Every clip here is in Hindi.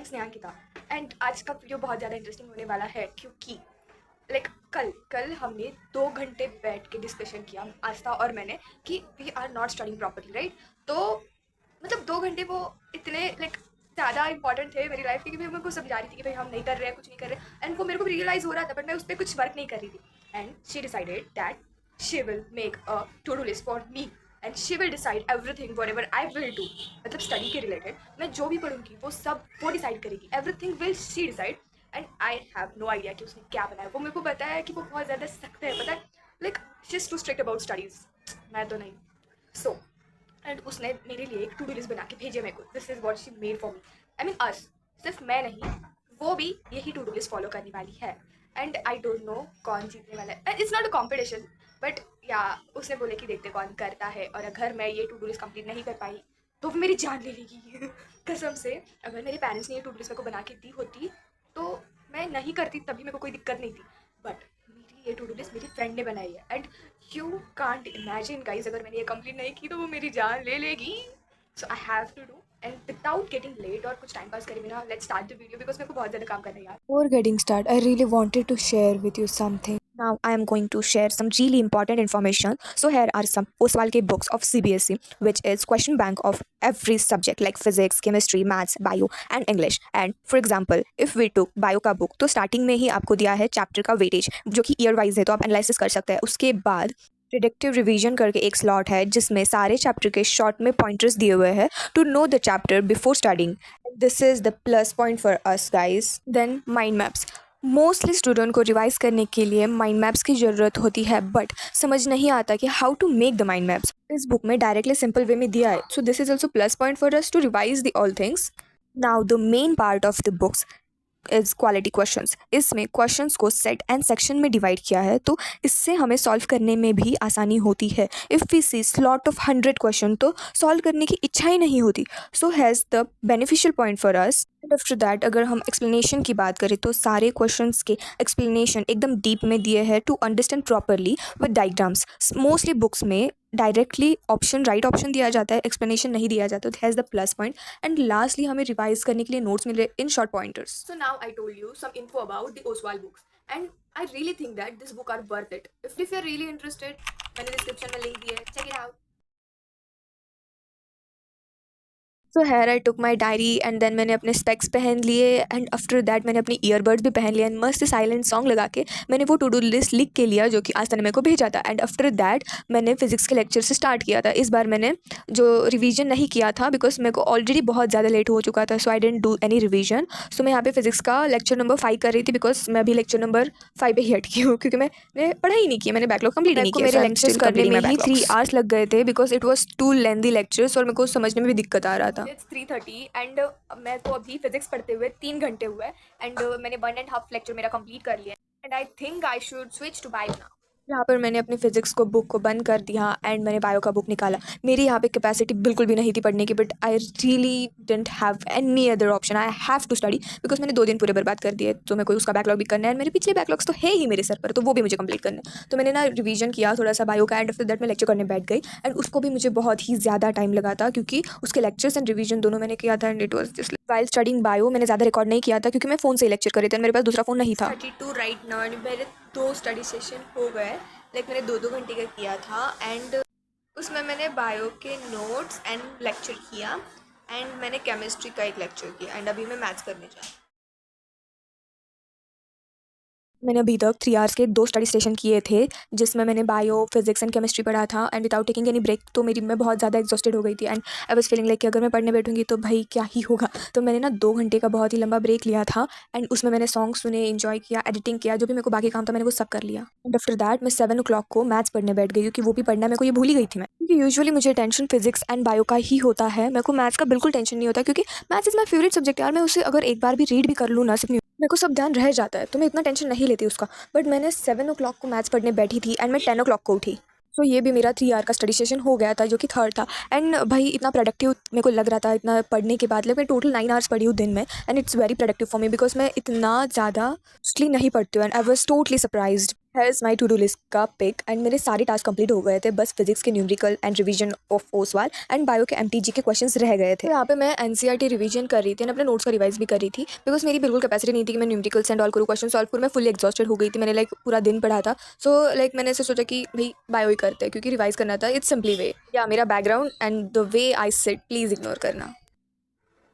एम स्नेहांकिता एंड आज का वीडियो बहुत ज़्यादा इंटरेस्टिंग होने वाला है क्योंकि कल कल हमने 2 घंटे बैठ के डिस्कशन किया आस्था और मैंने कि we are not studying properly right. तो मतलब 2 घंटे वो इतने ज़्यादा इंपॉर्टेंट थे मेरी लाइफ के कि मैं उनको समझा रही थी कि भाई हम नहीं कर रहे हैं, कुछ नहीं कर रहे एंड वो मेरे को रियलाइज़ हो रहा था बट मैं उस पर कुछ वर्क नहीं कर रही थी। And she decided that she will make a to do list for me and she will decide everything whatever I will do. मतलब स्टडी के रिलेटेड मैं जो भी पढ़ूंगी वो सब वो डिसाइड करेगी, everything will she decide. And I have no idea कि उसने क्या बनाया। वो मेरे को पता है कि वो बहुत ज़्यादा सख्त है, पता है she is too strict about studies, मैं तो नहीं। सो एंड उसने मेरे लिए एक टू डू लिस्ट बना के भेजे मेरे को। This is what she made for me, I mean us, सिर्फ मैं नहीं वो भी यही टू डू लिस्ट फॉलो करने वाली है। एंड आई डोंट नो कौन जीतने वाला है। It's not a competition but या उसने बोले कि देखते कौन करता है और अगर मैं ये टू डू लिस्ट कंप्लीट नहीं कर पाई तो वो मेरी जान ले लेगी कसम से। अगर मेरे पेरेंट्स ने ये टू डू लिस्ट मेरे को बना के दी होती तो मैं नहीं करती, तभी मेरे को कोई दिक्कत नहीं थी। बट मेरी ये टू डू लिस्ट मेरी फ्रेंड ने बनाई है and you can't imagine guys, अगर मैंने ये कंप्लीट नहीं की तो वो मेरी जान ले लेगी। So I have to do and without getting late और कुछ टाइम पास करे बिना let's start the video because मेरे को बहुत ज़्यादा काम करना है यार। Before getting started, I really wanted to share with you something. Now I am going to share some really important information. So here are some Oswal ke books of CBSE, which is question bank of every subject like physics, chemistry, maths, bio and English. And for example, if we took bio का book, तो starting में ही आपको दिया है chapter का weightage जो कि year wise है, तो आप analysis कर सकते हैं। उसके बाद प्रिडिक्टिव रिवीजन करके एक स्लॉट है जिसमें सारे चैप्टर के शॉर्ट में पॉइंटर्स दिए हुए हैं to know the chapter before starting. This is the plus point for us guys. Then mind maps, mostly student को रिवाइज करने के लिए माइंड मैप्स की ज़रूरत होती है बट समझ नहीं आता कि how to make the mind maps. इस बुक में डायरेक्टली सिंपल वे में दिया है, so this is also plus point for us to revise the all things. Now the main part of the books is quality questions. इसमें क्वेश्चंस को सेट एंड सेक्शन में डिवाइड किया है, तो इससे हमें सॉल्व करने में भी आसानी होती है। If we see slot of 100 question तो सॉल्व करने की इच्छा ही नहीं होती। So has the beneficial point for us. And after that अगर हम एक्सप्लेनेशन की बात करें तो सारे क्वेश्चंस के एक्सप्लेनेशन एकदम डीप में दिए हैं to understand properly with diagrams. Mostly books में डायरेक्टली ऑप्शन राइट ऑप्शन दिया जाता है, एक्सप्लेनेशन नहीं दिया जाता, तो has the plus point. And lastly हमें रिवाइज करने के लिए नोट्स मिल रहे in short pointers. So now I told you some info about the Oswald books and I really think that this book are worth it. If you're really interested, मैंने description में link दिया है, check it out. So here I took my diary and then मैंने अपने स्पेक्स पहन लिए एंड आफ्टर दैट मैंने अपनी ईयरबड्स भी पहन लिए एंड मस्त साइलेंट सॉन्ग लगा के मैंने वो टू डू लिस्ट लिख के लिया जो कि आस्था ने मेरे को भेजा था। एंड आफ्टर दैट मैंने फिजिक्स के लेक्चर से स्टार्ट किया था। इस बार मैंने जो रिवीजन नहीं किया था बिकॉज मेरे को ऑलरेडी बहुत ज़्यादा लेट हो चुका था, सो आई डेंट डू एनी रिवीजन। सो मैं यहाँ पे फिजिक्स का लेक्चर नंबर 5 कर रही थी बिकॉज मैं अभी लेक्चर नंबर 5 पे ही हटकी हूँ क्योंकि मैंने पढ़ाई ही नहीं किया, मैंने बैकलॉग कंप्लीट ही नहीं किया। मेरे लेक्चर्स करने में ही 3 आवर्स लग गए थे because it was too lengthy lectures और मेरे को समझने में भी दिक्कत आ रहा था। It's 3:30 एंड मैं तो अभी फिजिक्स पढ़ते हुए 3 घंटे हुए एंड मैंने 1.5 लेक्चर मेरा कंप्लीट कर लिया and I think I should switch to bio now. यहाँ पर मैंने अपने फिजिक्स को बुक को बंद कर दिया एंड मैंने बायो का बुक निकाला। मेरी यहाँ पे कैपेसिटी बिल्कुल भी नहीं थी पढ़ने की but I really didn't have any other option, I have to study because मैंने 2 दिन पूरे बर्बाद कर दिए। तो मेरे को उसका बैकलॉग भी करना है, मेरे पिछले बैकलॉग्स तो है ही मेरे सर पर, तो वो भी मुझे कंप्लीट करना है। तो मैंने ना रिवीजन किया थोड़ा सा बायो का एंड आफ्टर दैट मैं लेक्चर करने बैठ गई एंड उसको भी मुझे बहुत ही ज़्यादा टाइम लगा था क्योंकि उसके लेक्चर्स एंड रिवीजन दोनों मैंने किया था and it was just while studying bio. मैंने ज़्यादा रिकॉर्ड नहीं किया था क्योंकि मैं फ़ोन से ही लेक्चर कर रही थी, मेरे पास दूसरा फ़ोन नहीं था। 32 राइट नाउ एंड मेरे 2 स्टडी सेशन हो गए, मैंने 2 घंटे का किया था एंड उसमें मैंने बायो के नोट्स एंड लेक्चर किया एंड मैंने केमिस्ट्री का एक लेक्चर किया एंड अभी मैं मैथ्स करने जा रही हूँ। मैंने अभी तक 3 आवर्स के 2 स्टडी सेशन किए थे जिसमें मैंने बायो फिजिक्स एंड केमिस्ट्री पढ़ा था and without taking any break. तो मैं बहुत ज़्यादा एग्जॉस्टेड हो गई थी and I was feeling like कि अगर मैं पढ़ने बैठूंगी तो भाई क्या ही होगा। तो मैंने ना 2 घंटे का बहुत ही लंबा ब्रेक लिया था एंड उसमें मैंने सॉन्ग सुने, इन्जॉय किया, एडिटिंग किया, जो भी मेरे को बाकी काम था मैंने वो सब कर लिया। एंड आफ्टर दैट मैं 7 o'clock को मैथ्स पढ़ने बैठ गई क्योंकि वो भी पढ़ना मेरे को ये भूल ही गई थी मैं, क्योंकि यूजुअली मुझे टेंशन फिजिक्स एंड बायो का ही होता है, मेरे को मैथ्स का बिल्कुल टेंशन नहीं होता क्योंकि maths is my favourite subject यार। मैं उसे अगर एक बार भी रीड भी कर लूँ ना सिर्फ मेरे को सब ध्यान रह जाता है, तो मैं इतना टेंशन नहीं लेती उसका। बट मैंने 7 o'clock को मैथ्स पढ़ने बैठी थी एंड मैं 10 o'clock को उठी। सो ये भी मेरा 3 आवर का स्टडी सेशन हो गया था जो कि थर्ड था एंड भाई इतना प्रोडक्टिव मेरे को लग रहा था इतना पढ़ने के बाद। मैं टोटल 9 आवर्स पढ़ी हूँ दिन में and it's very productive for me because मैं इतना ज़्यादा मोस्टली नहीं पढ़ती हूँ and I was totally surprised. है is my to do list का पिक एंड मेरे सारे टास्क कंप्लीट हो गए थे, बस फिजिक्स के numerical and revision of Oswal and bio के एमटीजी के क्वेश्चंस रह गए थे। तो यहाँ पे मैं एनसीईआरटी रिवीजन कर रही थी एंड अपने नोट्स का रिवाइज भी कर रही थी, बिकॉज मेरी बिल्कुल कैपेसिटी नहीं थी कि मैं न्यूमेरिकल्स एंड ऑल करूँ, क्वेश्चन सॉल्व करूँ। मैं फुली एग्जॉस्टेड हो गई थी, मैंने लाइक पूरा दिन पढ़ा था। सो लाइक मैंने ऐसे सोचा कि भाई बायो ही करते हैं क्योंकि रिवाइज करना था। इट्स सिंपली वे या मेरा background and the way I sit please ignore करना।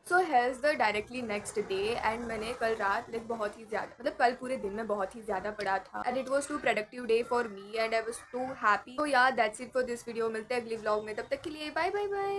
So has the directly next day and मैंने कल रात लाइक बहुत ही ज़्यादा मतलब कल पूरे दिन में बहुत ही ज़्यादा पढ़ा था and it was too productive day for me and I was too happy. तो यार that's it for this video. मिलते हैं अगली व्लॉग में, तब तक के लिए बाय बाय बाय।